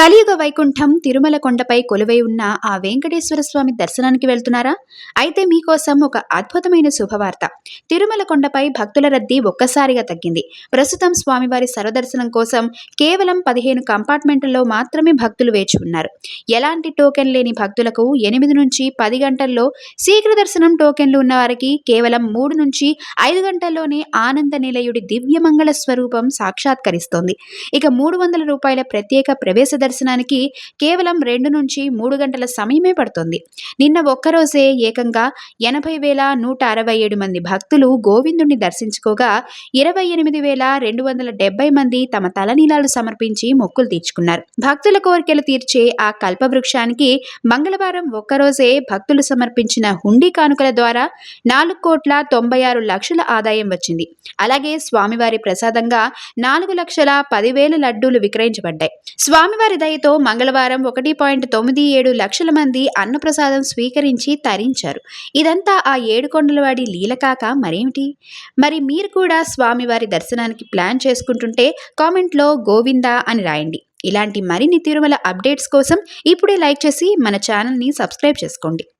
కలియుగ వైకుంఠం తిరుమల కొండపై కొలువై ఉన్న ఆ వెంకటేశ్వర స్వామి దర్శనానికి వెళ్తున్నారా? అయితే మీకోసం ఒక అద్భుతమైన శుభవార్త. తిరుమల కొండపై భక్తుల రద్దీ ఒక్కసారిగా తగ్గింది. ప్రస్తుతం స్వామివారి సర్వదర్శనం కోసం కేవలం 15 కంపార్ట్మెంట్లలో మాత్రమే భక్తులు వేచి ఉన్నారు. ఎలాంటి టోకెన్ లేని భక్తులకు 8 నుంచి 10 గంటల్లో, శీఘ్ర దర్శనం టోకెన్లు ఉన్న వారికి కేవలం 3 నుంచి 5 గంటల్లోనే ఆనంద నిలయుడి దివ్యమంగళ స్వరూపం సాక్షాత్కరిస్తోంది. ఇక ₹300 ప్రత్యేక ప్రవేశ దర్శనానికి కేవలం 2 నుంచి 3 గంటల సమయమే పడుతుంది. నిన్న ఒక్కరోజే ఏకంగా 80,167 మంది భక్తులు గోవిందుణ్ణి దర్శించుకోగా 28,270 మంది తమ తలనీలాలు సమర్పించి మొక్కులు తీర్చుకున్నారు. భక్తుల కోరికలు తీర్చే ఆ కల్పవృక్షానికి మంగళవారం ఒక్కరోజే భక్తులు సమర్పించిన హుండీ కానుకల ద్వారా 4,96,00,000 ఆదాయం వచ్చింది. అలాగే స్వామివారి ప్రసాదంగా 4,10,000 లడ్డూలు విక్రయించబడ్డాయి. స్వామివారి దయతో మంగళవారం 1.97 లక్షల మంది అన్నప్రసాదం స్వీకరించి తరించారు. ఇదంతా ఆ ఏడుకొండలవాడి లీల కాక మరేమిటి? మరి మీరు కూడా స్వామివారి దర్శనానికి ప్లాన్ చేసుకుంటుంటే కామెంట్లో గోవిందా అని రాయండి. ఇలాంటి మరిన్ని తిరుమల అప్డేట్స్ కోసం ఇప్పుడే లైక్ చేసి మన ఛానల్ని సబ్స్క్రైబ్ చేసుకోండి.